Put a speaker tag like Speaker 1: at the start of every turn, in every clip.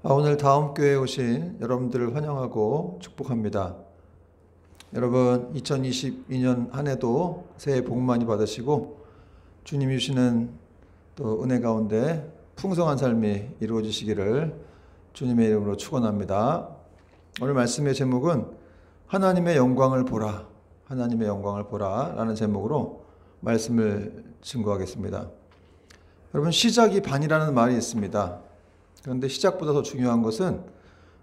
Speaker 1: 오늘 다음 교회에 오신 여러분들을 환영하고 축복합니다. 여러분 2022년 한 해도 새해 복 많이 받으시고 주님이 주시는 또 은혜 가운데 풍성한 삶이 이루어지시기를 주님의 이름으로 축원합니다. 오늘 말씀의 제목은 하나님의 영광을 보라, 하나님의 영광을 보라 라는 제목으로 말씀을 증거하겠습니다. 여러분 시작이 반이라는 말이 있습니다. 그런데 시작보다 더 중요한 것은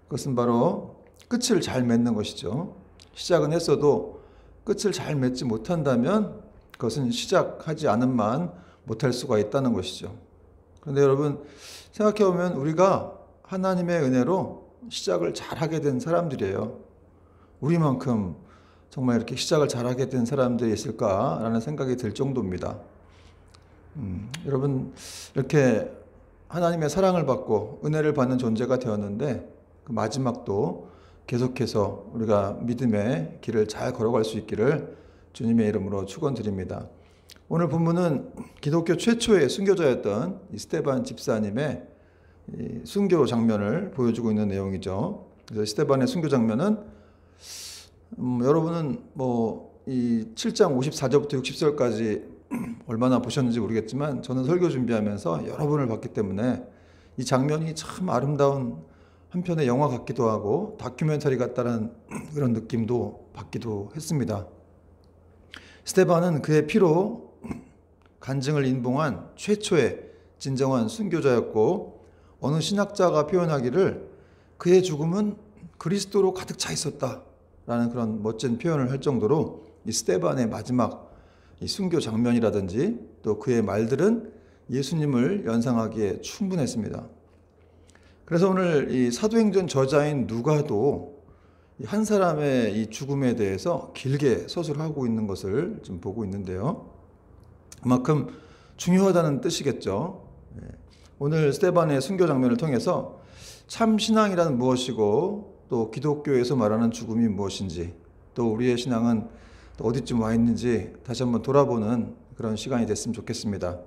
Speaker 1: 그것은 바로 끝을 잘 맺는 것이죠. 시작은 했어도 끝을 잘 맺지 못한다면 그것은 시작하지 않은만 못할 수가 있다는 것이죠. 그런데 여러분 생각해보면 우리가 하나님의 은혜로 시작을 잘하게 된 사람들이에요. 우리만큼 정말 이렇게 시작을 잘하게 된 사람들이 있을까라는 생각이 들 정도입니다. 여러분 이렇게 하나님의 사랑을 받고 은혜를 받는 존재가 되었는데 그 마지막도 계속해서 우리가 믿음의 길을 잘 걸어갈 수 있기를 주님의 이름으로 축원드립니다. 오늘 본문은 기독교 최초의 순교자였던 스데반 집사님의 순교 장면을 보여주고 있는 내용이죠. 그래서 스데반의 순교 장면은 여러분은 이 7장 54절부터 60절까지 얼마나 보셨는지 모르겠지만 저는 설교 준비하면서 여러 번을 봤기 때문에 이 장면이 참 아름다운 한편의 영화 같기도 하고 다큐멘터리 같다는 그런 느낌도 받기도 했습니다. 스데반은 그의 피로 간증을 인봉한 최초의 진정한 순교자였고 어느 신학자가 표현하기를 그의 죽음은 그리스도로 가득 차 있었다라는 그런 멋진 표현을 할 정도로 이 스데반의 마지막 이 순교 장면이라든지 또 그의 말들은 예수님을 연상하기에 충분했습니다. 그래서 오늘 이 사도행전 저자인 누가도 한 사람의 이 죽음에 대해서 길게 서술하고 있는 것을 좀 보고 있는데요. 그만큼 중요하다는 뜻이겠죠. 오늘 스데반의 순교 장면을 통해서 참 신앙이란 무엇이고 또 기독교에서 말하는 죽음이 무엇인지 또 우리의 신앙은 또 어디쯤 와 있는지 다시 한번 돌아보는 그런 시간이 됐으면 좋겠습니다.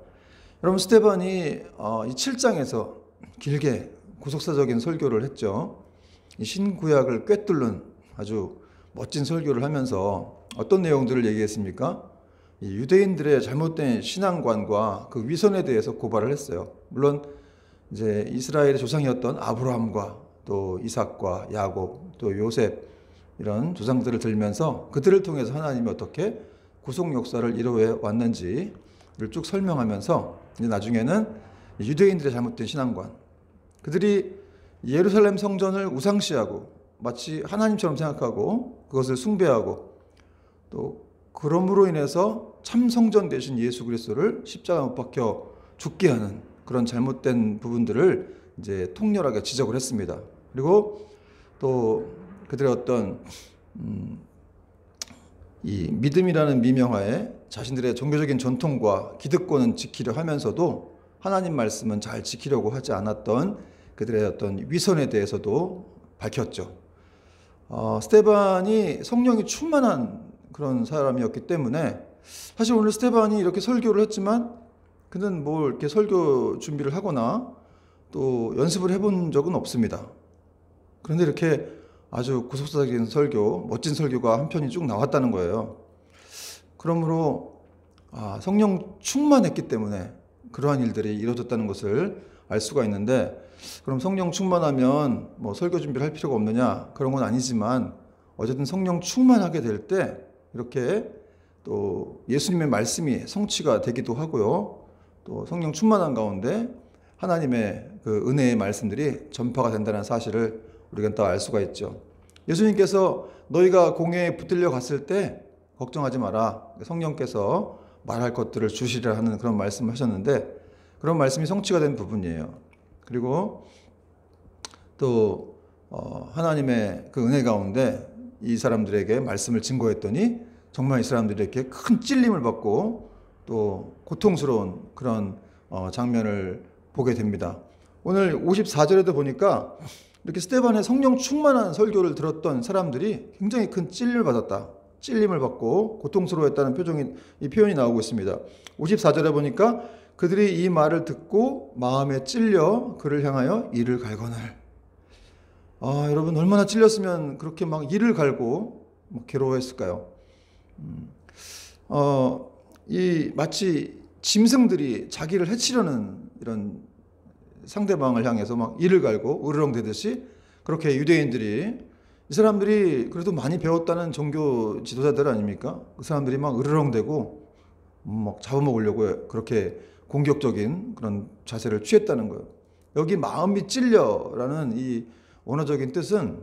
Speaker 1: 여러분 스데반이 이 7장에서 길게 구속사적인 설교를 했죠. 이 신구약을 꿰뚫는 아주 멋진 설교를 하면서 어떤 내용들을 얘기했습니까? 이 유대인들의 잘못된 신앙관과 그 위선에 대해서 고발을 했어요. 물론 이제 이스라엘의 조상이었던 아브라함과 또 이삭과 야곱 또 요셉 이런 조상들을 들면서 그들을 통해서 하나님이 어떻게 구속 역사를 이루어 왔는지를 쭉 설명하면서 이제 나중에는 유대인들의 잘못된 신앙관, 그들이 예루살렘 성전을 우상시하고 마치 하나님처럼 생각하고 그것을 숭배하고 또 그러므로 인해서 참 성전 대신 예수 그리스도를 십자가에 못 박혀 죽게 하는 그런 잘못된 부분들을 이제 통렬하게 지적을 했습니다. 그리고 또 그들의 어떤 이 믿음이라는 미명하에 자신들의 종교적인 전통과 기득권은 지키려 하면서도 하나님 말씀은 잘 지키려고 하지 않았던 그들의 어떤 위선에 대해서도 밝혔죠. 스데반이 성령이 충만한 그런 사람이었기 때문에 사실 오늘 스데반이 이렇게 설교를 했지만 그는 뭐 이렇게 설교 준비를 하거나 또 연습을 해본 적은 없습니다. 그런데 이렇게 아주 구속사적인 설교, 멋진 설교가 한 편이 쭉 나왔다는 거예요. 그러므로 성령 충만했기 때문에 그러한 일들이 이루어졌다는 것을 알 수가 있는데 그럼 성령 충만하면 뭐 설교 준비를 할 필요가 없느냐? 그런 건 아니지만 어쨌든 성령 충만하게 될 때 이렇게 또 예수님의 말씀이 성취가 되기도 하고요. 또 성령 충만한 가운데 하나님의 그 은혜의 말씀들이 전파가 된다는 사실을 우리가 또 알 수가 있죠. 예수님께서 너희가 공회에 붙들려 갔을 때 걱정하지 마라. 성령께서 말할 것들을 주시리라 하는 그런 말씀을 하셨는데 그런 말씀이 성취가 된 부분이에요. 그리고 또 하나님의 그 은혜 가운데 이 사람들에게 말씀을 증거했더니 정말 이 사람들이 이렇게 큰 찔림을 받고 또 고통스러운 그런 장면을 보게 됩니다. 오늘 54절에도 보니까 이렇게 스데반의 성령 충만한 설교를 들었던 사람들이 굉장히 큰 찔림을 받았다. 찔림을 받고 고통스러워했다는 이 표현이 나오고 있습니다. 54절에 보니까 그들이 이 말을 듣고 마음에 찔려 그를 향하여 이를 갈거늘 여러분 얼마나 찔렸으면 그렇게 막 이를 갈고 막 괴로워했을까요? 이 마치 짐승들이 자기를 해치려는 이런 상대방을 향해서 막 이를 갈고 으르렁대듯이 그렇게 유대인들이, 이 사람들이 그래도 많이 배웠다는 종교 지도자들 아닙니까? 그 사람들이 막 으르렁대고 막 잡아먹으려고 그렇게 공격적인 그런 자세를 취했다는 거예요. 여기 마음이 찔려라는 이 원어적인 뜻은,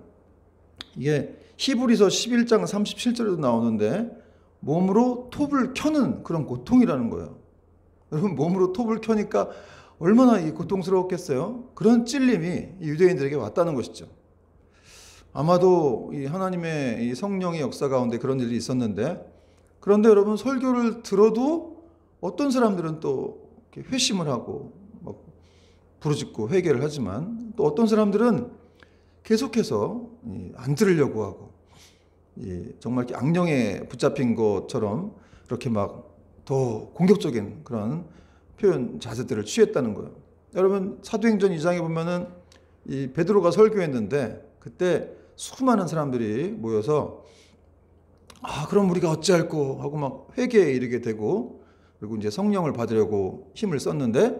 Speaker 1: 이게 히브리서 11장 37절에도 나오는데 몸으로 톱을 켜는 그런 고통이라는 거예요. 여러분, 몸으로 톱을 켜니까 얼마나 이 고통스러웠겠어요? 그런 찔림이 이 유대인들에게 왔다는 것이죠. 아마도 이 하나님의 이 성령의 역사 가운데 그런 일이 있었는데, 그런데 여러분, 설교를 들어도 어떤 사람들은 또 이렇게 회심을 하고 막 부르짖고 회개를 하지만, 또 어떤 사람들은 계속해서 안 들으려고 하고, 정말 이렇게 악령에 붙잡힌 것처럼 그렇게 막 더 공격적인 그런 표현 자세들을 취했다는 거예요. 여러분, 사도행전 2장에 보면은 이 베드로가 설교했는데 그때 수많은 사람들이 모여서 그럼 우리가 어찌할꼬 하고 막 회개에 이르게 되고, 그리고 이제 성령을 받으려고 힘을 썼는데,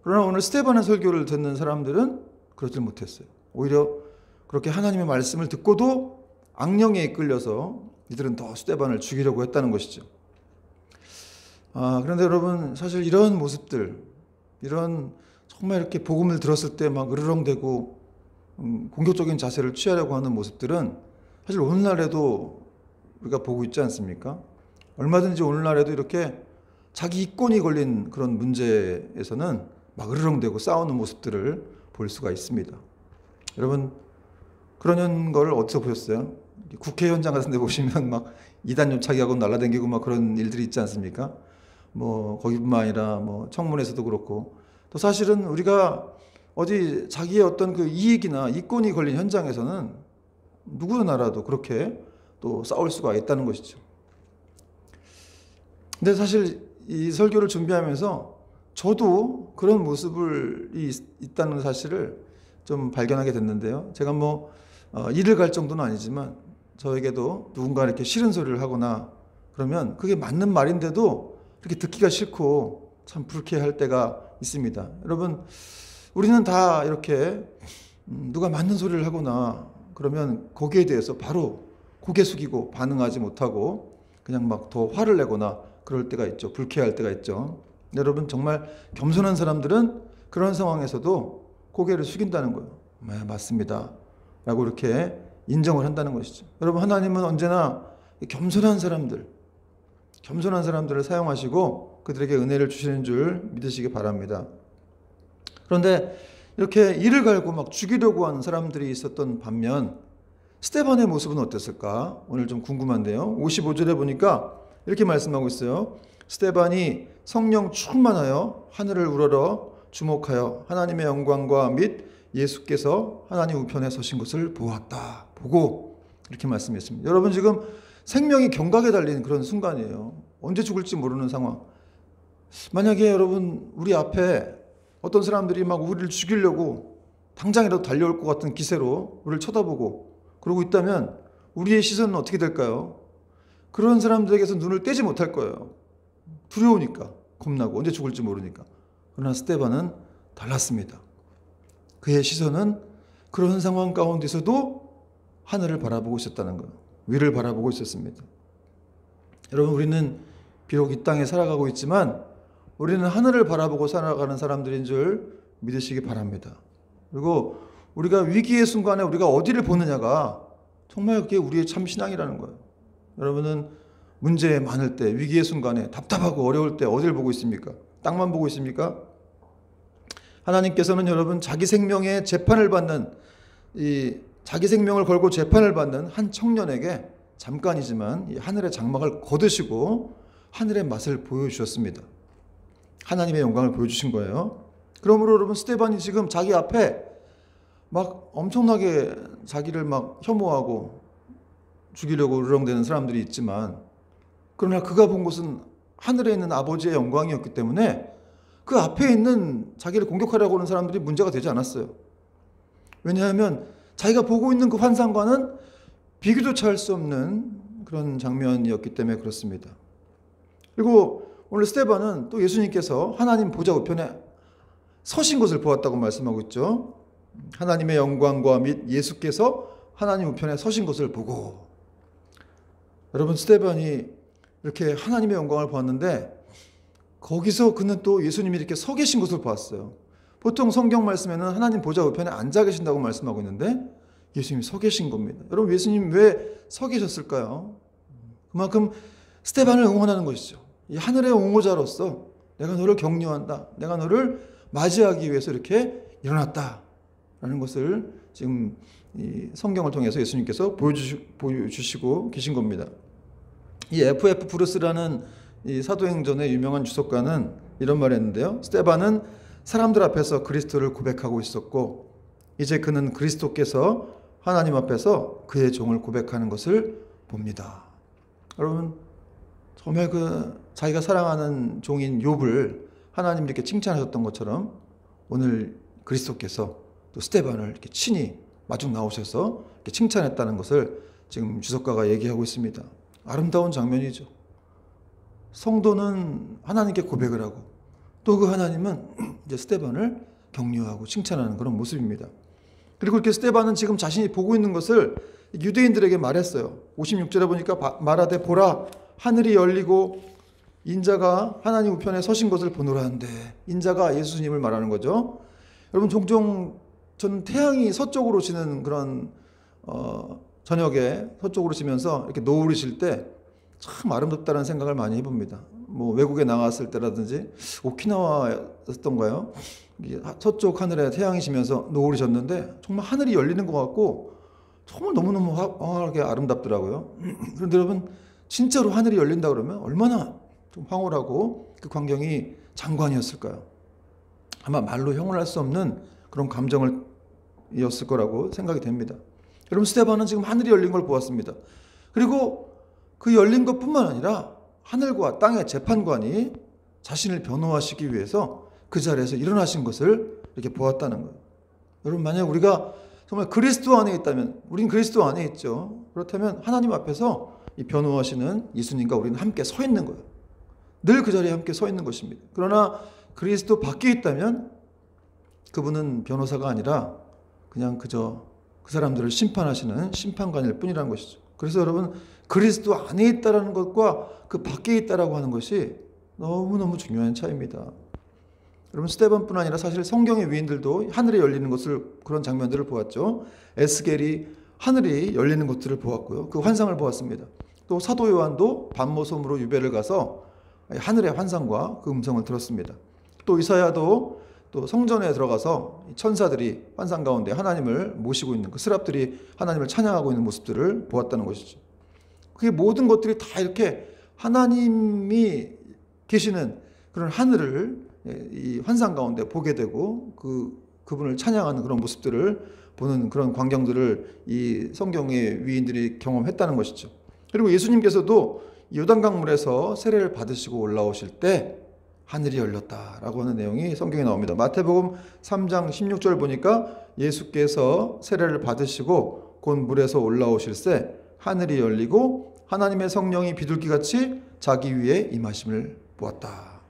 Speaker 1: 그러나 오늘 스데반의 설교를 듣는 사람들은 그러질 못했어요. 오히려 그렇게 하나님의 말씀을 듣고도 악령에 이끌려서 이들은 더 스데반을 죽이려고 했다는 것이죠. 그런데 여러분, 사실 이런 모습들, 이런 정말 이렇게 복음을 들었을 때 막 으르렁대고 공격적인 자세를 취하려고 하는 모습들은 사실 오늘날에도 우리가 보고 있지 않습니까? 얼마든지 오늘날에도 이렇게 자기 이권이 걸린 그런 문제에서는 막 으르렁대고 싸우는 모습들을 볼 수가 있습니다. 여러분, 그런 걸 어디서 보셨어요? 국회 현장 같은 데 보시면 막 이단 요차기하고 날라다니고 막 그런 일들이 있지 않습니까? 뭐 거기뿐만 아니라 뭐 청문회에서도 그렇고, 또 사실은 우리가 어디 자기의 어떤 그 이익이나 이권이 걸린 현장에서는 누구나라도 그렇게 또 싸울 수가 있다는 것이죠. 근데 사실 이 설교를 준비하면서 저도 그런 모습이 있다는 사실을 좀 발견하게 됐는데요. 제가 뭐 일을 갈 정도는 아니지만 저에게도 누군가 이렇게 싫은 소리를 하거나 그러면 그게 맞는 말인데도 이렇게 듣기가 싫고 참 불쾌할 때가 있습니다. 여러분, 우리는 다 이렇게 누가 맞는 소리를 하거나 그러면 거기에 대해서 바로 고개 숙이고 반응하지 못하고 그냥 막 더 화를 내거나 그럴 때가 있죠. 불쾌할 때가 있죠. 여러분, 정말 겸손한 사람들은 그런 상황에서도 고개를 숙인다는 거예요. 네, 맞습니다 라고 이렇게 인정을 한다는 것이죠. 여러분, 하나님은 언제나 겸손한 사람들을 사용하시고 그들에게 은혜를 주시는 줄 믿으시기 바랍니다. 그런데 이렇게 이를 갈고 막 죽이려고 하는 사람들이 있었던 반면 스데반의 모습은 어땠을까? 오늘 좀 궁금한데요. 55절에 보니까 이렇게 말씀하고 있어요. 스데반이 성령 충만하여 하늘을 우러러 주목하여 하나님의 영광과 및 예수께서 하나님 우편에 서신 것을 보았다. 보고 이렇게 말씀했습니다. 여러분, 지금 생명이 경각에 달린 그런 순간이에요. 언제 죽을지 모르는 상황. 만약에 여러분, 우리 앞에 어떤 사람들이 막 우리를 죽이려고 당장이라도 달려올 것 같은 기세로 우리를 쳐다보고 그러고 있다면 우리의 시선은 어떻게 될까요? 그런 사람들에게서 눈을 떼지 못할 거예요. 두려우니까, 겁나고 언제 죽을지 모르니까. 그러나 스데반은 달랐습니다. 그의 시선은 그런 상황 가운데서도 하늘을 바라보고 있었다는 거예요. 위를 바라보고 있었습니다. 여러분, 우리는 비록 이 땅에 살아가고 있지만 우리는 하늘을 바라보고 살아가는 사람들인 줄 믿으시기 바랍니다. 그리고 우리가 위기의 순간에 우리가 어디를 보느냐가 정말 그게 우리의 참 신앙이라는 거예요. 여러분은 문제 많을 때, 위기의 순간에 답답하고 어려울 때 어디를 보고 있습니까? 땅만 보고 있습니까? 하나님께서는 여러분, 자기 생명의 재판을 받는, 자기 생명을 걸고 재판을 받는 한 청년에게 잠깐이지만 이 하늘의 장막을 거두시고 하늘의 맛을 보여주셨습니다. 하나님의 영광을 보여주신 거예요. 그러므로 여러분, 스데반이 지금 자기 앞에 막 엄청나게 자기를 막 혐오하고 죽이려고 으르렁대는 사람들이 있지만, 그러나 그가 본 것은 하늘에 있는 아버지의 영광이었기 때문에 그 앞에 있는 자기를 공격하려고 하는 사람들이 문제가 되지 않았어요. 왜냐하면 자기가 보고 있는 그 환상과는 비교조차 할 수 없는 그런 장면이었기 때문에 그렇습니다. 그리고 오늘 스데반은 또 예수님께서 하나님 보좌 우편에 서신 것을 보았다고 말씀하고 있죠. 하나님의 영광과 및 예수께서 하나님 우편에 서신 것을 보고, 여러분 스데반이 이렇게 하나님의 영광을 보았는데 거기서 그는 또 예수님이 이렇게 서 계신 것을 보았어요. 보통 성경 말씀에는 하나님 보좌 우편에 앉아 계신다고 말씀하고 있는데 예수님이 서 계신 겁니다. 여러분 예수님 왜 서 계셨을까요? 그만큼 스데반을 응원하는 것이죠. 이 하늘의 옹호자로서 내가 너를 격려한다, 내가 너를 맞이하기 위해서 이렇게 일어났다라는 것을 지금 이 성경을 통해서 예수님께서 보여주시고 계신 겁니다. 이 F.F. 브루스라는 이 사도행전의 유명한 주석가는 이런 말을 했는데요. 스데반은 사람들 앞에서 그리스도를 고백하고 있었고 이제 그는 그리스도께서 하나님 앞에서 그의 종을 고백하는 것을 봅니다. 여러분 정말 그 자기가 사랑하는 종인 욥을 하나님 이렇게 칭찬하셨던 것처럼 오늘 그리스도께서 또 스데반을 이렇게 친히 마중 나오셔서 이렇게 칭찬했다는 것을 지금 주석가가 얘기하고 있습니다. 아름다운 장면이죠. 성도는 하나님께 고백을 하고 또 그 하나님은 이제 스데반을 격려하고 칭찬하는 그런 모습입니다. 그리고 이렇게 스데반은 지금 자신이 보고 있는 것을 유대인들에게 말했어요. 56절에 보니까 말하되 보라 하늘이 열리고 인자가 하나님 우편에 서신 것을 보노라 하는데, 인자가 예수님을 말하는 거죠. 여러분 종종 저는 태양이 서쪽으로 지는 그런 저녁에 서쪽으로 지면서 이렇게 노을이 질 때 참 아름답다는 생각을 많이 해봅니다. 뭐 외국에 나갔을 때라든지 오키나와였던가요? 서쪽 하늘에 태양이 지면서 노을이 졌는데 정말 하늘이 열리는 것 같고 정말 너무너무 황홀하게 아름답더라고요. 그런데 여러분 진짜로 하늘이 열린다 그러면 얼마나 좀 황홀하고 그 광경이 장관이었을까요? 아마 말로 형언할 수 없는 그런 감정을 이었을 거라고 생각이 됩니다. 여러분 스데반은 지금 하늘이 열린 걸 보았습니다. 그리고 그 열린 것뿐만 아니라 하늘과 땅의 재판관이 자신을 변호하시기 위해서 그 자리에서 일어나신 것을 이렇게 보았다는 거예요. 여러분 만약 우리가 정말 그리스도 안에 있다면, 우린 그리스도 안에 있죠. 그렇다면 하나님 앞에서 이 변호하시는 예수님과 우리는 함께 서 있는 거예요. 늘 그 자리에 함께 서 있는 것입니다. 그러나 그리스도 밖에 있다면 그분은 변호사가 아니라 그냥 그저 그 사람들을 심판하시는 심판관일 뿐이라는 것이죠. 그래서 여러분 그리스도 안에 있다라는 것과 그 밖에 있다라고 하는 것이 너무너무 중요한 차이입니다. 여러분 스데반뿐 아니라 사실 성경의 위인들도 하늘이 열리는 것을, 그런 장면들을 보았죠. 에스겔이 하늘이 열리는 것들을 보았고요. 그 환상을 보았습니다. 또 사도 요한도 밤모섬으로 유배를 가서 하늘의 환상과 그 음성을 들었습니다. 또 이사야도 또 성전에 들어가서 천사들이 환상 가운데 하나님을 모시고 있는, 그 스랍들이 하나님을 찬양하고 있는 모습들을 보았다는 것이죠. 그게 모든 것들이 다 이렇게 하나님이 계시는 그런 하늘을 이 환상 가운데 보게 되고 그분을 찬양하는 그런 모습들을 보는 그런 광경들을 이 성경의 위인들이 경험했다는 것이죠. 그리고 예수님께서도 요단강물에서 세례를 받으시고 올라오실 때 하늘이 열렸다라고 하는 내용이 성경에 나옵니다. 마태복음 3장 16절 보니까 예수께서 세례를 받으시고 곧 물에서 올라오실 새 하늘이 열리고 하나님의 성령이 비둘기같이 자기 위에 임하심을 보았다.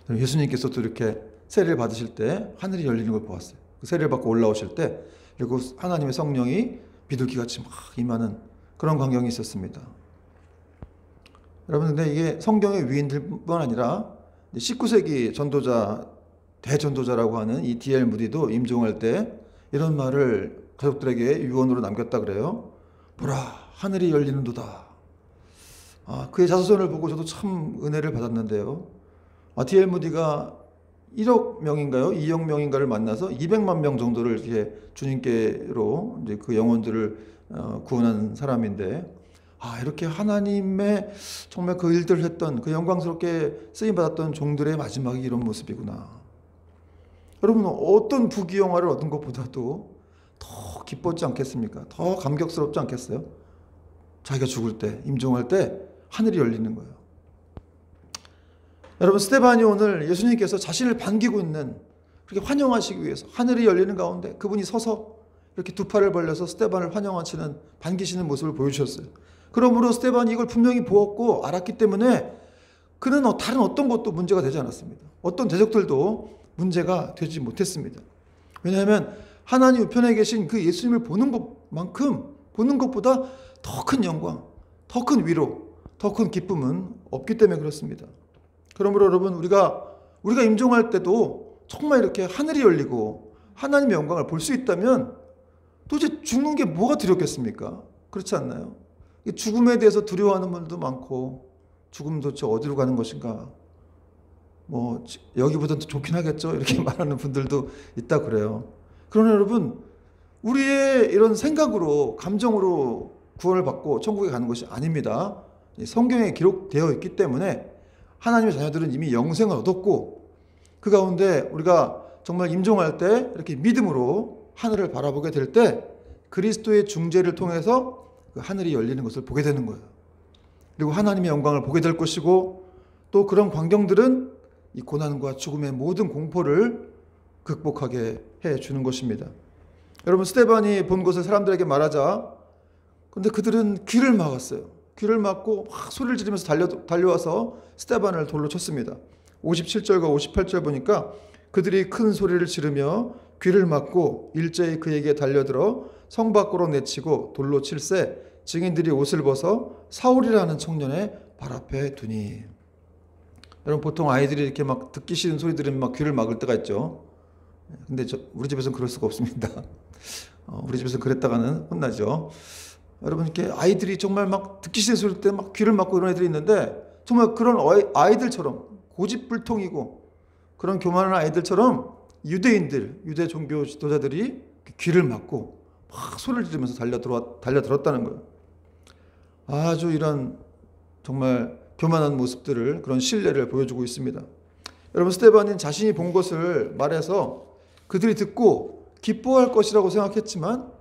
Speaker 1: 예수님께서도 이렇게 세례를 받으실 때 하늘이 열리는 걸 보았어요. 그 세례를 받고 올라오실 때 그리고 하나님의 성령이 비둘기같이 막 임하는 그런 광경이 있었습니다. 여러분 근데 이게 성경의 위인들뿐만 아니라 19세기 전도자, 대전도자라고 하는 이 D.L. 무디도 임종할 때 이런 말을 가족들에게 유언으로 남겼다 그래요. 보라 하늘이 열리는도다. 그의 자서전을 보고 저도 참 은혜를 받았는데요. D.L. 무디가 1억 명인가요? 2억 명인가를 만나서 200만 명 정도를 이렇게 주님께로 이제 그 영혼들을 구원한 사람인데, 이렇게 하나님의 정말 그 일들을 했던, 그 영광스럽게 쓰임받았던 종들의 마지막이 이런 모습이구나. 여러분 어떤 부귀영화를 얻은 것보다도 더 기뻤지 않겠습니까? 더 감격스럽지 않겠어요? 자기가 죽을 때, 임종할 때 하늘이 열리는 거예요. 여러분 스데반이 오늘 예수님께서 자신을 반기고 있는, 그렇게 환영하시기 위해서 하늘이 열리는 가운데 그분이 서서 이렇게 두 팔을 벌려서 스데반을 환영하시는 반기시는 모습을 보여주셨어요. 그러므로 스데반이 이걸 분명히 보았고 알았기 때문에 그는 다른 어떤 것도 문제가 되지 않았습니다. 어떤 대적들도 문제가 되지 못했습니다. 왜냐하면 하나님 우편에 계신 그 예수님을 보는 것만큼 보는 것보다 더 큰 영광, 더 큰 위로, 더 큰 기쁨은 없기 때문에 그렇습니다. 그러므로 여러분 우리가 임종할 때도 정말 이렇게 하늘이 열리고 하나님의 영광을 볼 수 있다면 도대체 죽는 게 뭐가 두렵겠습니까? 그렇지 않나요? 죽음에 대해서 두려워하는 분들도 많고 죽음 도대체 어디로 가는 것인가? 뭐 여기보다 더 좋긴 하겠죠? 이렇게 말하는 분들도 있다 그래요. 그러나 여러분 우리의 이런 생각으로 감정으로 구원을 받고 천국에 가는 것이 아닙니다. 성경에 기록되어 있기 때문에 하나님의 자녀들은 이미 영생을 얻었고 그 가운데 우리가 정말 임종할 때 이렇게 믿음으로 하늘을 바라보게 될 때 그리스도의 중재를 통해서 그 하늘이 열리는 것을 보게 되는 거예요. 그리고 하나님의 영광을 보게 될 것이고 또 그런 광경들은 이 고난과 죽음의 모든 공포를 극복하게 해주는 것입니다. 여러분 스데반이 본 것을 사람들에게 말하자 근데 그들은 귀를 막았어요. 귀를 막고 막 소리를 지르면서 달려와서 스데반을 돌로 쳤습니다. 57절과 58절 보니까 그들이 큰 소리를 지르며 귀를 막고 일제히 그에게 달려들어 성 밖으로 내치고 돌로 칠세 증인들이 옷을 벗어 사울이라는 청년의 발 앞에 두니. 여러분 보통 아이들이 이렇게 막 듣기 싫은 소리 들으면 막 귀를 막을 때가 있죠. 근데 우리 집에서는 그럴 수가 없습니다. 우리 집에서 그랬다가는 혼나죠. 여러분 이렇게 아이들이 정말 막 듣기 싫은 소리 때 막 귀를 막고 이런 애들이 있는데 정말 그런 아이들처럼 고집불통이고 그런 교만한 아이들처럼 유대 종교 지도자들이 귀를 막고 막 소리를 지르면서 달려들었다는 거예요. 아주 이런 정말 교만한 모습들을 그런 신뢰를 보여주고 있습니다. 여러분 스데반은 자신이 본 것을 말해서 그들이 듣고 기뻐할 것이라고 생각했지만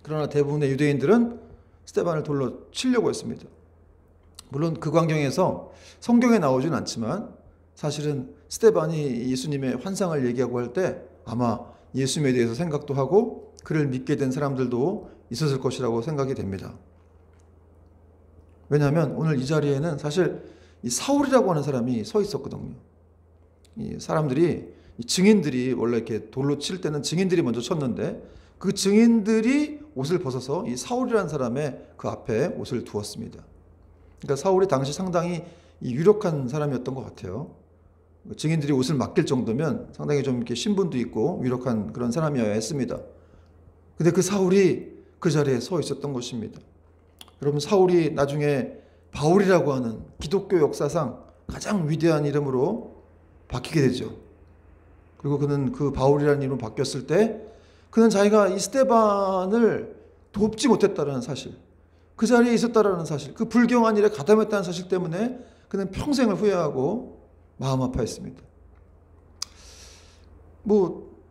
Speaker 1: 그러나 대부분의 유대인들은 스데반을 돌로 치려고 했습니다. 물론 그 광경에서 성경에 나오진 않지만 사실은 스데반이 예수님의 환상을 얘기하고 할 때 아마 예수님에 대해서 생각도 하고 그를 믿게 된 사람들도 있었을 것이라고 생각이 됩니다. 왜냐하면 오늘 이 자리에는 사실 이 사울이라고 하는 사람이 서 있었거든요. 이 사람들이 이 증인들이 원래 이렇게 돌로 칠 때는 증인들이 먼저 쳤는데 그 증인들이 옷을 벗어서 이 사울이라는 사람의 그 앞에 옷을 두었습니다. 그러니까 사울이 당시 상당히 유력한 사람이었던 것 같아요. 증인들이 옷을 맡길 정도면 상당히 좀 이렇게 신분도 있고 유력한 그런 사람이어야 했습니다. 근데 그 사울이 그 자리에 서 있었던 것입니다. 여러분 사울이 나중에 바울이라고 하는 기독교 역사상 가장 위대한 이름으로 바뀌게 되죠. 그리고 그는 그 바울이라는 이름으로 바뀌었을 때 그는 자기가 이 스데반을 돕지 못했다는 사실, 그 자리에 있었다는 사실, 그 불경한 일에 가담했다는 사실 때문에 그는 평생을 후회하고 마음 아파했습니다.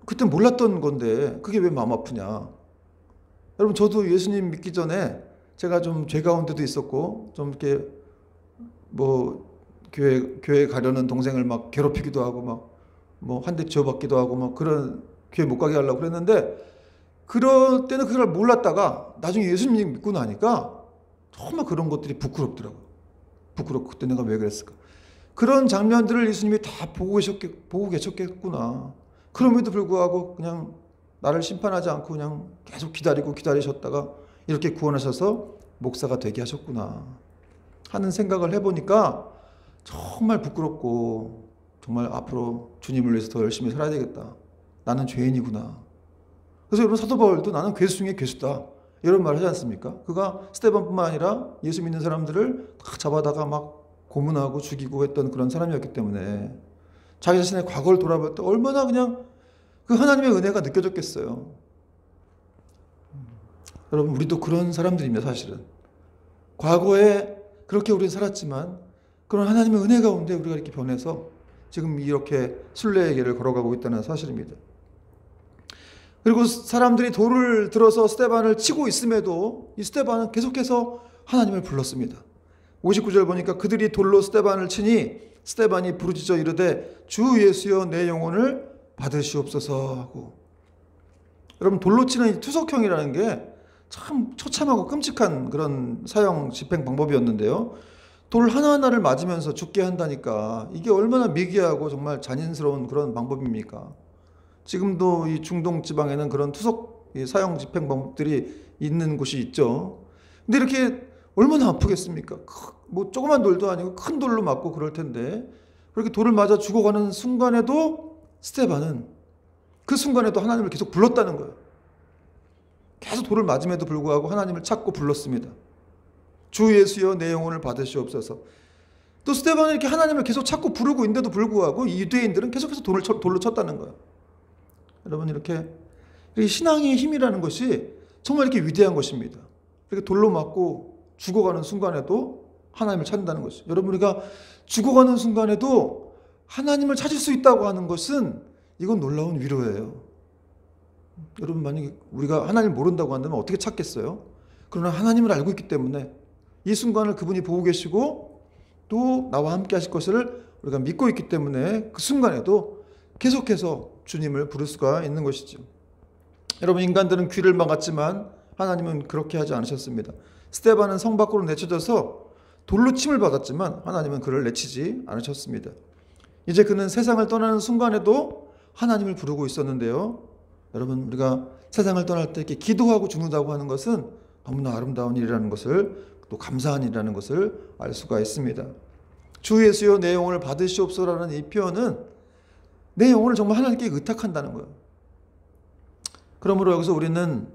Speaker 1: 그때 몰랐던 건데 그게 왜 마음 아프냐. 여러분 저도 예수님 믿기 전에 제가 좀 죄 가운데도 있었고 좀 이렇게 교회 가려는 동생을 막 괴롭히기도 하고 한 대 쥐어박기도 하고 그런 교회 못 가게 하려고 그랬는데 그럴 때는 그걸 몰랐다가 나중에 예수님 믿고 나니까 정말 그런 것들이 부끄럽더라고요. 부끄럽고 그때 내가 왜 그랬을까. 그런 장면들을 예수님이 다 보고 계셨겠구나. 그럼에도 불구하고 그냥 나를 심판하지 않고 그냥 계속 기다리셨다가 이렇게 구원하셔서 목사가 되게 하셨구나 하는 생각을 해보니까 정말 부끄럽고 정말 앞으로 주님을 위해서 더 열심히 살아야 되겠다. 나는 죄인이구나. 그래서 여러분 사도 바울도 나는 괴수 중에 괴수다. 이런 말을 하지 않습니까? 그가 스데반뿐만 아니라 예수 믿는 사람들을 다 잡아다가 막 고문하고 죽이고 했던 그런 사람이었기 때문에 자기 자신의 과거를 돌아볼 때 얼마나 그냥 그 하나님의 은혜가 느껴졌겠어요. 여러분 우리도 그런 사람들입니다. 사실은 과거에 그렇게 우리는 살았지만 그런 하나님의 은혜 가운데 우리가 이렇게 변해서 지금 이렇게 순례의 길을 걸어가고 있다는 사실입니다. 그리고 사람들이 돌을 들어서 스데반을 치고 있음에도 이 스데반은 계속해서 하나님을 불렀습니다. 59절 보니까 그들이 돌로 스데반을 치니 스데반이 부르짖어 이르되 주 예수여 내 영혼을 받으시옵소서 하고 여러분 돌로 치는 이 투석형이라는 게 참 처참하고 끔찍한 그런 사형 집행 방법이었는데요. 돌 하나하나를 맞으면서 죽게 한다니까 이게 얼마나 미개하고 정말 잔인스러운 그런 방법입니까? 지금도 이 중동 지방에는 그런 투석 사형 집행 방법들이 있는 곳이 있죠. 근데 이렇게 얼마나 아프겠습니까? 뭐 조그만 돌도 아니고 큰 돌로 맞고 그럴 텐데 그렇게 돌을 맞아 죽어가는 순간에도 스데반은 그 순간에도 하나님을 계속 불렀다는 거예요. 계속 돌을 맞음에도 불구하고 하나님을 찾고 불렀습니다. 주 예수여 내 영혼을 받으시옵소서. 또 스데반은 이렇게 하나님을 계속 찾고 부르고 있는데도 불구하고 이 유대인들은 계속해서 돌로 쳤다는 거예요. 여러분 이렇게 신앙의 힘이라는 것이 정말 이렇게 위대한 것입니다. 이렇게 돌로 맞고 죽어가는 순간에도 하나님을 찾는다는 것이죠. 여러분 우리가 죽어가는 순간에도 하나님을 찾을 수 있다고 하는 것은 이건 놀라운 위로예요. 여러분 만약에 우리가 하나님을 모른다고 한다면 어떻게 찾겠어요? 그러나 하나님을 알고 있기 때문에 이 순간을 그분이 보고 계시고 또 나와 함께 하실 것을 우리가 믿고 있기 때문에 그 순간에도 계속해서 주님을 부를 수가 있는 것이죠. 여러분 인간들은 귀를 막았지만 하나님은 그렇게 하지 않으셨습니다. 스데반은 성 밖으로 내쳐져서 돌로 침을 받았지만 하나님은 그를 내치지 않으셨습니다. 이제 그는 세상을 떠나는 순간에도 하나님을 부르고 있었는데요. 여러분 우리가 세상을 떠날 때 이렇게 기도하고 죽는다고 하는 것은 너무나 아름다운 일이라는 것을 또 감사한 일이라는 것을 알 수가 있습니다. 주 예수여 내 영혼을 받으시옵소서라는 이 표현은 내 영혼을 정말 하나님께 의탁한다는 거예요. 그러므로 여기서 우리는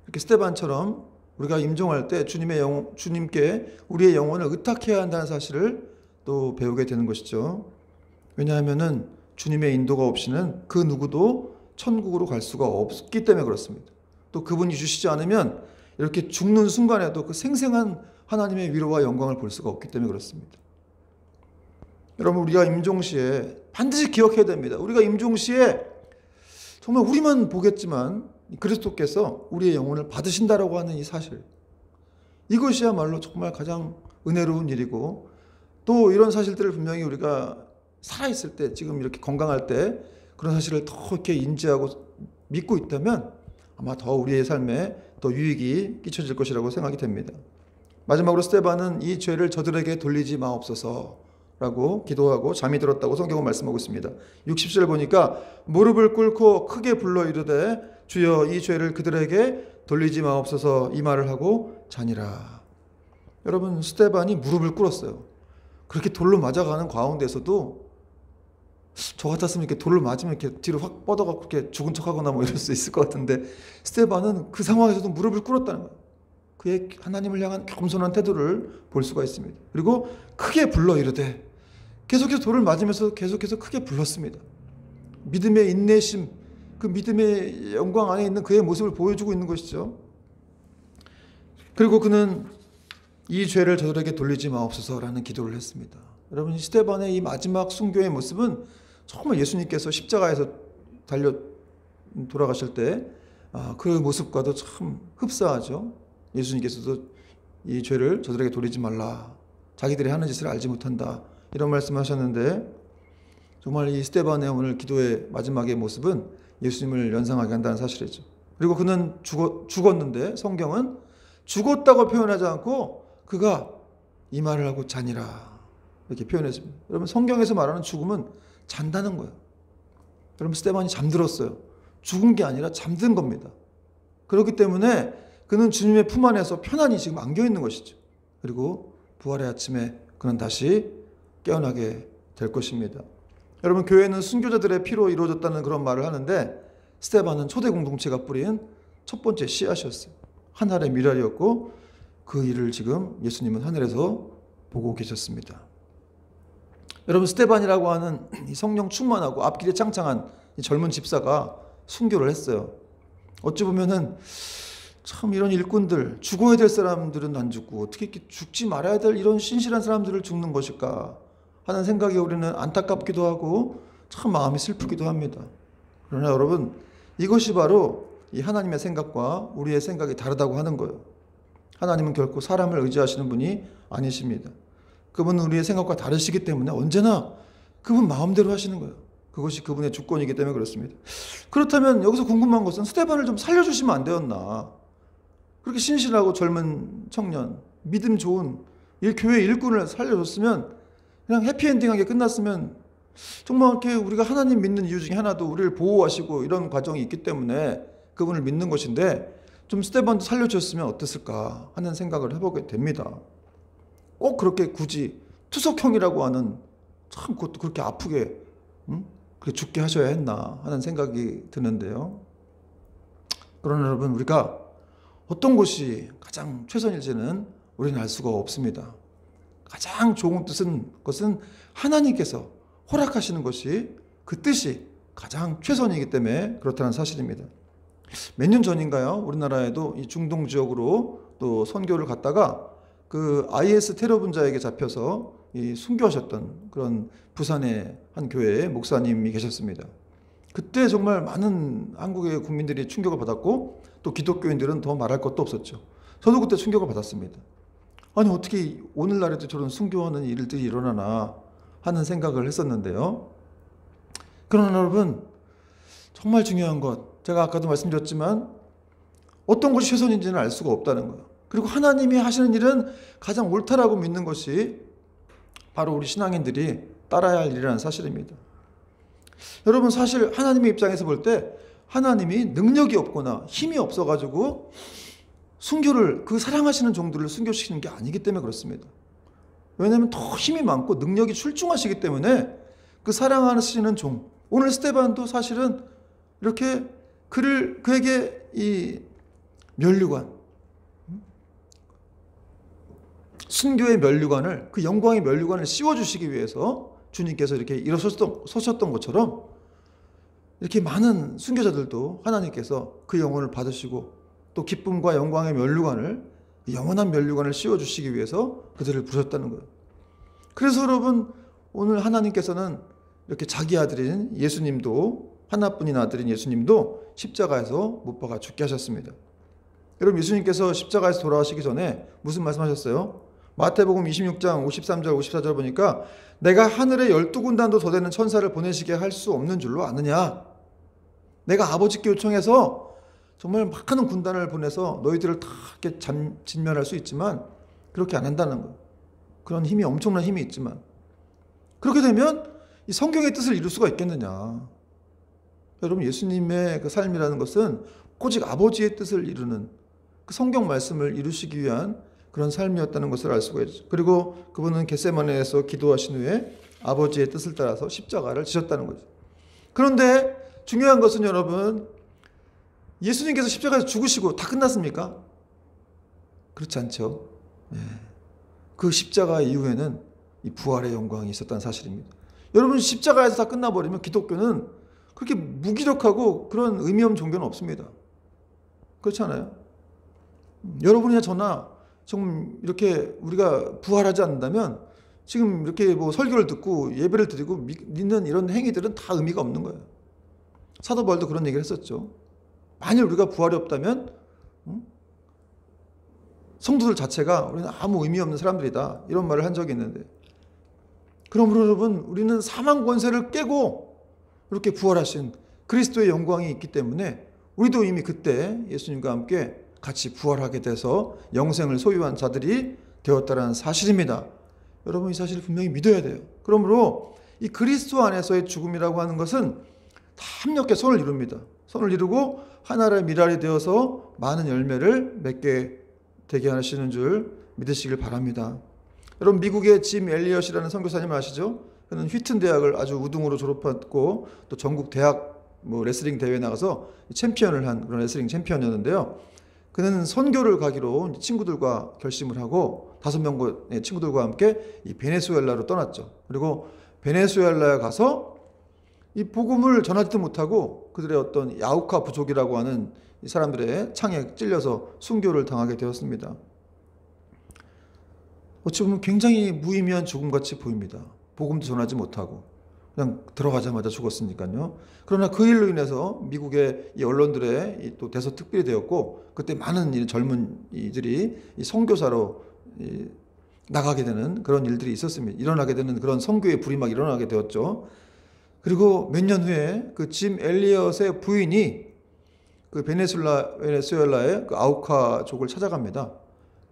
Speaker 1: 이렇게 스데반처럼 우리가 임종할 때 주님께 우리의 영혼을 의탁해야 한다는 사실을 또 배우게 되는 것이죠. 왜냐하면은 주님의 인도가 없이는 그 누구도 천국으로 갈 수가 없기 때문에 그렇습니다. 또 그분이 주시지 않으면 이렇게 죽는 순간에도 그 생생한 하나님의 위로와 영광을 볼 수가 없기 때문에 그렇습니다. 여러분 우리가 임종시에 반드시 기억해야 됩니다. 우리가 임종시에 정말 우리만 보겠지만 그리스도께서 우리의 영혼을 받으신다라고 하는 이 사실, 이것이야말로 정말 가장 은혜로운 일이고 또 이런 사실들을 분명히 우리가 살아있을 때 지금 이렇게 건강할 때 그런 사실을 더 이렇게 인지하고 믿고 있다면 아마 더 우리의 삶에 더 유익이 끼쳐질 것이라고 생각이 됩니다. 마지막으로 스데반은 이 죄를 저들에게 돌리지 마옵소서라고 기도하고 잠이 들었다고 성경은 말씀하고 있습니다. 60절 보니까 무릎을 꿇고 크게 불러 이르되 주여 이 죄를 그들에게 돌리지 마옵소서 이 말을 하고 자니라. 여러분 스데반이 무릎을 꿇었어요. 그렇게 돌로 맞아가는 가운데서도 저 같았으면 이렇게 돌을 맞으면 이렇게 뒤로 확 뻗어갖고 이렇게 죽은 척하거나 뭐 이럴 수 있을 것 같은데 스데반은 그 상황에서도 무릎을 꿇었다는 거예요. 그의 하나님을 향한 겸손한 태도를 볼 수가 있습니다. 그리고 크게 불러 이르되 계속해서 돌을 맞으면서 계속해서 크게 불렀습니다. 믿음의 인내심, 그 믿음의 영광 안에 있는 그의 모습을 보여주고 있는 것이죠. 그리고 그는 이 죄를 저들에게 돌리지 마옵소서라는 기도를 했습니다. 여러분 스데반의 이 마지막 순교의 모습은 정말 예수님께서 십자가에서 달려 돌아가실 때 그 모습과도 참 흡사하죠. 예수님께서도 이 죄를 저들에게 돌리지 말라. 자기들이 하는 짓을 알지 못한다. 이런 말씀하셨는데 정말 이 스데반의 오늘 기도의 마지막의 모습은 예수님을 연상하게 한다는 사실이죠. 그리고 그는 죽었는데 성경은 죽었다고 표현하지 않고 그가 이 말을 하고 자니라 이렇게 표현했습니다. 여러분 성경에서 말하는 죽음은 잔다는 거예요. 여러분 스데반이 잠들었어요. 죽은 게 아니라 잠든 겁니다. 그렇기 때문에 그는 주님의 품 안에서 편안히 지금 안겨 있는 것이죠. 그리고 부활의 아침에 그는 다시 깨어나게 될 것입니다. 여러분 교회는 순교자들의 피로 이루어졌다는 그런 말을 하는데 스데반은 초대 공동체가 뿌린 첫 번째 씨앗이었어요. 하늘의 미랄이었고 그 일을 지금 예수님은 하늘에서 보고 계셨습니다. 여러분 스데반이라고 하는 이 성령 충만하고 앞길이 창창한 이 젊은 집사가 순교를 했어요. 어찌 보면은 참 이런 일꾼들, 죽어야 될 사람들은 안 죽고 어떻게 이렇게 죽지 말아야 될 이런 신실한 사람들을 죽는 것일까 하는 생각에 우리는 안타깝기도 하고 참 마음이 슬프기도 합니다. 그러나 여러분 이것이 바로 이 하나님의 생각과 우리의 생각이 다르다고 하는 거예요. 하나님은 결코 사람을 의지하시는 분이 아니십니다. 그분은 우리의 생각과 다르시기 때문에 언제나 그분 마음대로 하시는 거예요. 그것이 그분의 주권이기 때문에 그렇습니다. 그렇다면 여기서 궁금한 것은 스데반을 좀 살려주시면 안 되었나? 그렇게 신실하고 젊은 청년, 믿음 좋은 교회 일꾼을 살려줬으면 그냥 해피엔딩하게 끝났으면, 정말 이렇게 우리가 하나님 믿는 이유 중에 하나도 우리를 보호하시고 이런 과정이 있기 때문에 그분을 믿는 것인데, 좀 스데반도 살려주셨으면 어땠을까 하는 생각을 해보게 됩니다. 꼭 그렇게 굳이 투석형이라고 하는, 참 그것도 그렇게 아프게 그렇게 죽게 하셔야 했나 하는 생각이 드는데요. 그러나 여러분, 우리가 어떤 것이 가장 최선일지는 우리는 알 수가 없습니다. 가장 좋은 것은 하나님께서 허락하시는 것이, 그 뜻이 가장 최선이기 때문에 그렇다는 사실입니다. 몇 년 전인가요? 우리나라에도 이 중동 지역으로 또 선교를 갔다가 그 IS 테러 분자에게 잡혀서 순교하셨던 그런 부산의 한 교회의 목사님이 계셨습니다. 그때 정말 많은 한국의 국민들이 충격을 받았고, 또 기독교인들은 더 말할 것도 없었죠. 저도 그때 충격을 받았습니다. 아니, 어떻게 오늘날에도 저런 순교하는 일들이 일어나나 하는 생각을 했었는데요. 그러나 여러분, 정말 중요한 것, 제가 아까도 말씀드렸지만 어떤 것이 최선인지는 알 수가 없다는 거예요. 그리고 하나님이 하시는 일은 가장 옳다라고 믿는 것이 바로 우리 신앙인들이 따라야 할 일이라는 사실입니다. 여러분, 사실 하나님의 입장에서 볼 때 하나님이 능력이 없거나 힘이 없어가지고 순교를, 그 사랑하시는 종들을 순교시키는 게 아니기 때문에 그렇습니다. 왜냐하면 더 힘이 많고 능력이 출중하시기 때문에 그 사랑하시는 종, 오늘 스데반도 사실은 이렇게 그에게 이 면류관, 순교의 면류관을, 그 영광의 면류관을 씌워주시기 위해서 주님께서 이렇게 일어서셨던 것처럼, 이렇게 많은 순교자들도 하나님께서 그 영혼을 받으시고 또 기쁨과 영광의 면류관을, 영원한 면류관을 씌워주시기 위해서 그들을 부르셨다는 거예요. 그래서 여러분, 오늘 하나님께서는 이렇게 자기 아들인 예수님도, 하나뿐인 아들인 예수님도 십자가에서 못 박아 죽게 하셨습니다. 여러분, 예수님께서 십자가에서 돌아가시기 전에 무슨 말씀하셨어요? 마태복음 26장 53절 54절 보니까 내가 하늘에 12군단도 더 되는 천사를 보내시게 할 수 없는 줄로 아느냐? 내가 아버지께 요청해서 정말 많은 군단을 보내서 너희들을 다 이렇게 진멸할 수 있지만 그렇게 안 한다는 거예요. 그런 힘이, 엄청난 힘이 있지만, 그렇게 되면 이 성경의 뜻을 이룰 수가 있겠느냐? 여러분, 예수님의 그 삶이라는 것은 오직 아버지의 뜻을 이루는, 그 성경 말씀을 이루시기 위한 그런 삶이었다는 것을 알 수가 있죠. 그리고 그분은 겟세마네에서 기도하신 후에 아버지의 뜻을 따라서 십자가를 지셨다는 거죠. 그런데 중요한 것은 여러분, 예수님께서 십자가에서 죽으시고 다 끝났습니까? 그렇지 않죠. 그 십자가 이후에는 이 부활의 영광이 있었다는 사실입니다. 여러분, 십자가에서 다 끝나버리면 기독교는 그렇게 무기력하고 그런 의미 없는 종교는 없습니다. 그렇지 않아요? 여러분이나 저나 좀 이렇게 우리가 부활하지 않는다면 지금 이렇게 뭐 설교를 듣고 예배를 드리고 믿는 이런 행위들은 다 의미가 없는 거예요. 사도 바울도 그런 얘기를 했었죠. 만일 우리가 부활이 없다면 성도들 자체가 우리는 아무 의미 없는 사람들이다, 이런 말을 한 적이 있는데, 그러므로 여러분, 우리는 사망 권세를 깨고 이렇게 부활하신 그리스도의 영광이 있기 때문에 우리도 이미 그때 예수님과 함께 같이 부활하게 돼서 영생을 소유한 자들이 되었다는 사실입니다. 여러분, 이 사실을 분명히 믿어야 돼요. 그러므로 이 그리스도 안에서의 죽음이라고 하는 것은 다 합력해 손을 이룹니다. 손을 이루고 하나의 미랄이 되어서 많은 열매를 맺게 되게 하시는 줄 믿으시길 바랍니다. 여러분, 미국의 짐 엘리엇이라는 선교사님 아시죠? 그는 휘튼 대학을 아주 우등으로 졸업했고 또 전국 대학 레슬링 대회에 나가서 챔피언을 한 그런 레슬링 챔피언이었는데요. 그는 선교를 가기로 친구들과 결심을 하고 5명의 친구들과 함께 이 베네수엘라로 떠났죠. 그리고 베네수엘라에 가서 이 복음을 전하지도 못하고 그들의 어떤 야우카 부족이라고 하는 이 사람들의 창에 찔려서 순교를 당하게 되었습니다. 어찌 보면 굉장히 무의미한 죽음같이 보입니다. 복음도 전하지 못하고 그냥 들어가자마자 죽었으니까요. 그러나 그 일로 인해서 미국의 이 언론들의 또 대서특필이 되었고, 그때 많은 이 젊은 이들이 이 선교사로 나가게 되는 그런 일들이 있었습니다. 일어나게 되는 그런 선교의 불이 막 일어나게 되었죠. 그리고 몇 년 후에 그 짐 엘리엇의 부인이 그 베네수엘라의 그 아우카족을 찾아갑니다.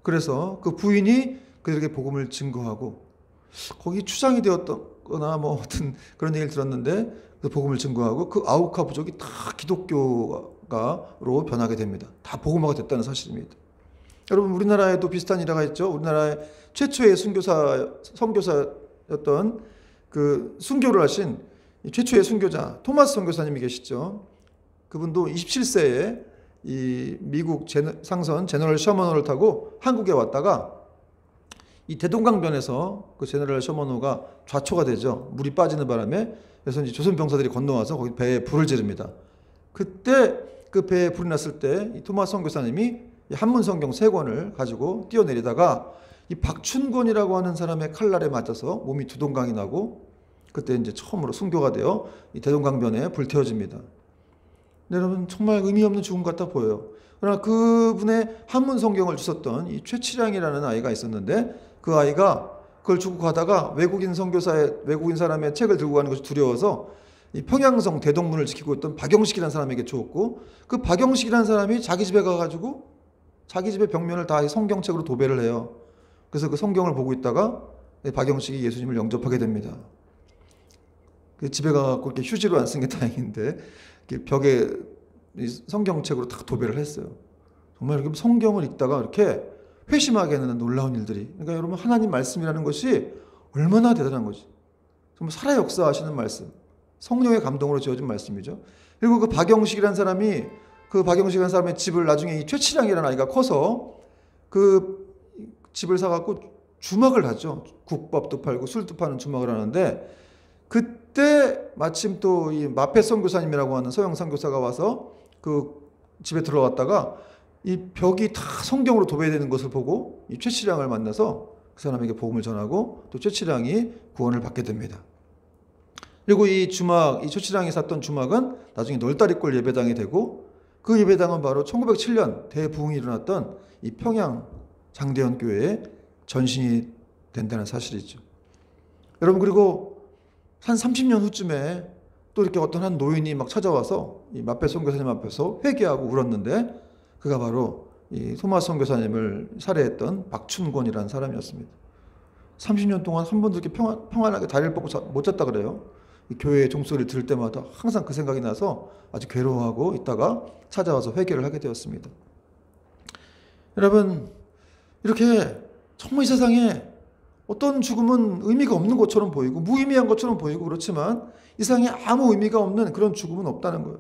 Speaker 1: 그래서 그 부인이 그들에게 복음을 증거하고 거기 추장이 되었거나 뭐 어떤 그런 얘기를 들었는데 그 복음을 증거하고 그 아우카 부족이 다 기독교가로 변하게 됩니다. 다 복음화가 됐다는 사실입니다. 여러분 우리나라에도 비슷한 일화가 있죠. 우리나라의 최초의 선교사였던 그 순교를 하신 최초의 순교자 토마스 선교사님이 계시죠. 그분도 27세에 이 미국 상선 제너럴 셔먼호를 타고 한국에 왔다가 이 대동강변에서 그 제너럴 셔먼호가 좌초가 되죠. 물이 빠지는 바람에. 그래서 이제 조선 병사들이 건너와서 거기 배에 불을 지릅니다. 그때 그 배에 불이 났을 때 이 토마스 선교사님이 한문 성경 3권을 가지고 뛰어내리다가 이 박춘권이라고 하는 사람의 칼날에 맞아서 몸이 두동강이 나고 그때 이제 처음으로 순교가 되어 이 대동강변에 불태워집니다. 여러분 정말 의미 없는 죽음 같아 보여요. 그러나 그분의 한문 성경을 주셨던 이 최치량이라는 아이가 있었는데 그 아이가 그걸 주고 가다가 외국인 사람의 책을 들고 가는 것이 두려워서 이 평양성 대동문을 지키고 있던 박영식이라는 사람에게 주었고 그 박영식이라는 사람이 자기 집에 가가지고 자기 집의 벽면을 다 성경책으로 도배를 해요. 그래서 그 성경을 보고 있다가 박영식이 예수님을 영접하게 됩니다. 그 집에 가서 이렇게 휴지로 안 쓴 게 다행인데 벽에 성경책으로 다 도배를 했어요. 정말 이렇게 성경을 읽다가 이렇게 회심하게 하는 놀라운 일들이. 그러니까 여러분 하나님 말씀이라는 것이 얼마나 대단한 거지. 정말 살아 역사하시는 말씀. 성령의 감동으로 지어진 말씀이죠. 그리고 그 박영식이라는 사람이 그 박영식이라는 사람의 집을 나중에 이 최치량이라는 아이가 커서 그 집을 사갖고 주막을 하죠. 국밥도 팔고 술도 파는 주막을 하는데 그때 마침 또 이 마페 선교사님이라고 하는 서양 선교사가 와서 그 집에 들어왔다가 이 벽이 다 성경으로 도배되는 것을 보고 이 최치량을 만나서 그 사람에게 복음을 전하고 또 최치량이 구원을 받게 됩니다. 그리고 이 최치량이 샀던 주막은 나중에 널다리골 예배당이 되고 그 예배당은 바로 1907년 대부흥이 일어났던 이 평양 장대현 교회의 전신이 된다는 사실이죠. 여러분 그리고 한 30년 후쯤에 또 이렇게 어떤 한 노인이 막 찾아와서 이 마페 선교사님 앞에서 회개하고 울었는데 그가 바로 이 토마스 선교사님을 살해했던 박춘권이라는 사람이었습니다. 30년 동안 한 번도 이렇게 평안하게 다리를 뻗고 못 잤다 그래요. 교회의 종소리를 들을 때마다 항상 그 생각이 나서 아주 괴로워하고 있다가 찾아와서 회개를 하게 되었습니다. 여러분 이렇게 정말 이 세상에 어떤 죽음은 의미가 없는 것처럼 보이고 무의미한 것처럼 보이고 그렇지만 이 세상에 아무 의미가 없는 그런 죽음은 없다는 거예요.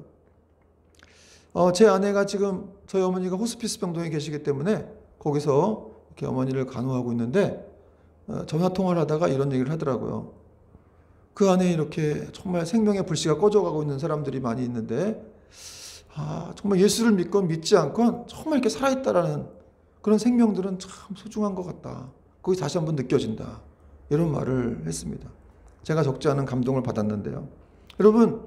Speaker 1: 제 아내가 지금 저희 어머니가 호스피스 병동에 계시기 때문에 거기서 이렇게 어머니를 간호하고 있는데 전화 통화를 하다가 이런 얘기를 하더라고요. 그 안에 이렇게 정말 생명의 불씨가 꺼져가고 있는 사람들이 많이 있는데 정말 예수를 믿건 믿지 않건 정말 이렇게 살아있다라는 그런 생명들은 참 소중한 것 같다. 거기 다시 한번 느껴진다. 이런 말을 했습니다. 제가 적지 않은 감동을 받았는데요. 여러분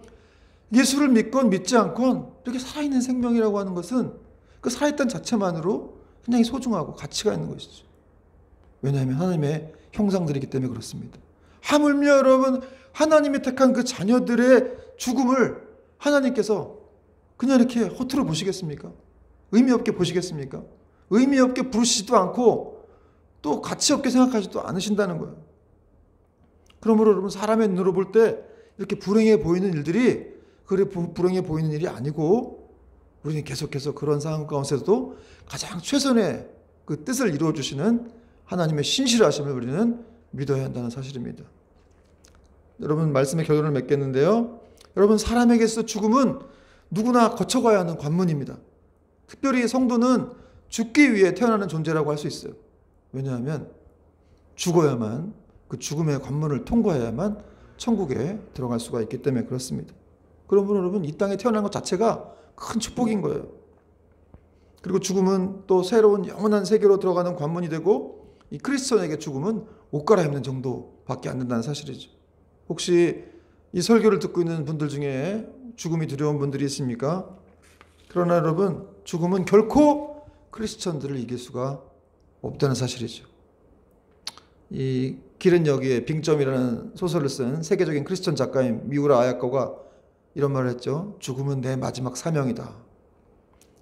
Speaker 1: 예수를 믿건 믿지 않건 이렇게 살아있는 생명이라고 하는 것은 그 살아있다는 자체만으로 굉장히 소중하고 가치가 있는 것이죠. 왜냐하면 하나님의 형상들이기 때문에 그렇습니다. 하물며 여러분 하나님이 택한 그 자녀들의 죽음을 하나님께서 그냥 이렇게 허투루 보시겠습니까? 의미 없게 보시겠습니까? 의미 없게 부르시지도 않고 또 가치 없게 생각하지도 않으신다는 거예요. 그러므로 여러분 사람의 눈으로 볼 때 이렇게 불행해 보이는 일들이 그래 불행해 보이는 일이 아니고 우리는 계속해서 그런 상황 가운데서도 가장 최선의 그 뜻을 이루어 주시는 하나님의 신실하심을 우리는 믿어야 한다는 사실입니다. 여러분 말씀의 결론을 맺겠는데요. 여러분 사람에게 있어 죽음은 누구나 거쳐가야 하는 관문입니다. 특별히 성도는 죽기 위해 태어나는 존재라고 할 수 있어요. 왜냐하면 죽어야만 그 죽음의 관문을 통과해야만 천국에 들어갈 수가 있기 때문에 그렇습니다. 그러므로 여러분 이 땅에 태어난 것 자체가 큰 축복인 거예요. 그리고 죽음은 또 새로운 영원한 세계로 들어가는 관문이 되고 이 크리스천에게 죽음은 옷 갈아입는 정도밖에 안 된다는 사실이죠. 혹시 이 설교를 듣고 있는 분들 중에 죽음이 두려운 분들이 있습니까? 그러나 여러분 죽음은 결코 크리스천들을 이길 수가 없다는 사실이죠. 이 길은 여기에 빙점이라는 소설을 쓴 세계적인 크리스천 작가인 미우라 아야코가 이런 말을 했죠. 죽음은 내 마지막 사명이다.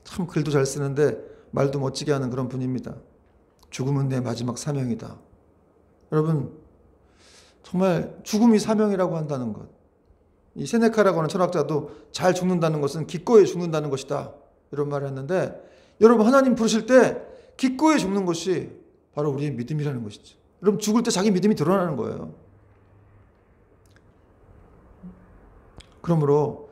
Speaker 1: 참 글도 잘 쓰는데 말도 멋지게 하는 그런 분입니다. 죽음은 내 마지막 사명이다. 여러분, 정말 죽음이 사명이라고 한다는 것. 이 세네카라고 하는 철학자도 잘 죽는다는 것은 기꺼이 죽는다는 것이다. 이런 말을 했는데, 여러분, 하나님 부르실 때 기꺼이 죽는 것이 바로 우리의 믿음이라는 것이죠. 여러분, 죽을 때 자기 믿음이 드러나는 거예요. 그러므로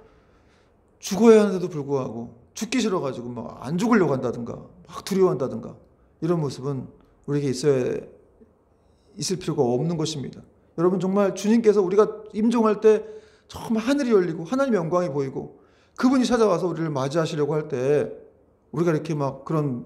Speaker 1: 죽어야 하는데도 불구하고 죽기 싫어가지고 막 안 죽으려고 한다든가 막 두려워한다든가 이런 모습은 우리에게 있을 필요가 없는 것입니다. 여러분, 정말 주님께서 우리가 임종할 때 정말 하늘이 열리고 하나님의 영광이 보이고 그분이 찾아와서 우리를 맞이하시려고 할 때 우리가 이렇게 막 그런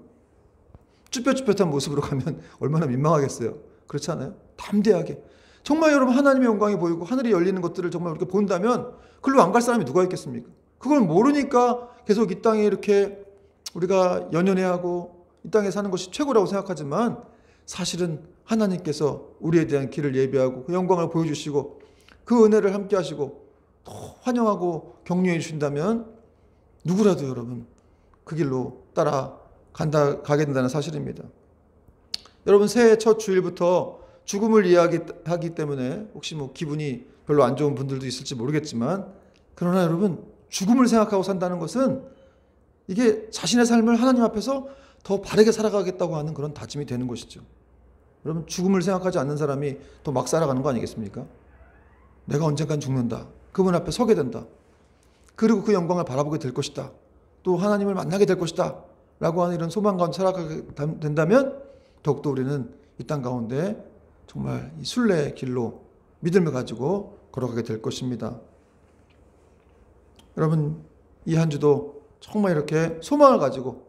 Speaker 1: 쭈뼛쭈뼛한 모습으로 가면 얼마나 민망하겠어요. 그렇지 않아요? 담대하게 정말 여러분 하나님의 영광이 보이고 하늘이 열리는 것들을 정말 우리가 본다면 그걸로 안 갈 사람이 누가 있겠습니까? 그걸 모르니까 계속 이 땅에 이렇게 우리가 연연해하고 이 땅에 사는 것이 최고라고 생각하지만 사실은 하나님께서 우리에 대한 길을 예비하고 그 영광을 보여주시고 그 은혜를 함께 하시고 또 환영하고 격려해 주신다면 누구라도 여러분 그 길로 가게 된다는 사실입니다. 여러분, 새해 첫 주일부터 죽음을 이야기하기 때문에 혹시 뭐 기분이 별로 안 좋은 분들도 있을지 모르겠지만, 그러나 여러분, 죽음을 생각하고 산다는 것은 이게 자신의 삶을 하나님 앞에서 더 바르게 살아가겠다고 하는 그런 다짐이 되는 것이죠. 여러분, 죽음을 생각하지 않는 사람이 더 막 살아가는 거 아니겠습니까? 내가 언젠간 죽는다. 그분 앞에 서게 된다. 그리고 그 영광을 바라보게 될 것이다. 또 하나님을 만나게 될 것이다. 라고 하는 이런 소망 가운데 살아가게 된다면 더욱더 우리는 이 땅 가운데 정말 이 순례의 길로 믿음을 가지고 걸어가게 될 것입니다. 여러분, 이 한 주도 정말 이렇게 소망을 가지고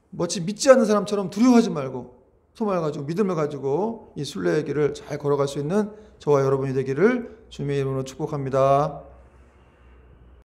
Speaker 1: 마치 믿지 않는 사람처럼 두려워하지 말고 소망을 가지고 믿음을 가지고 이 순례의 길을 잘 걸어갈 수 있는 저와 여러분이 되기를 주님의 이름으로 축복합니다.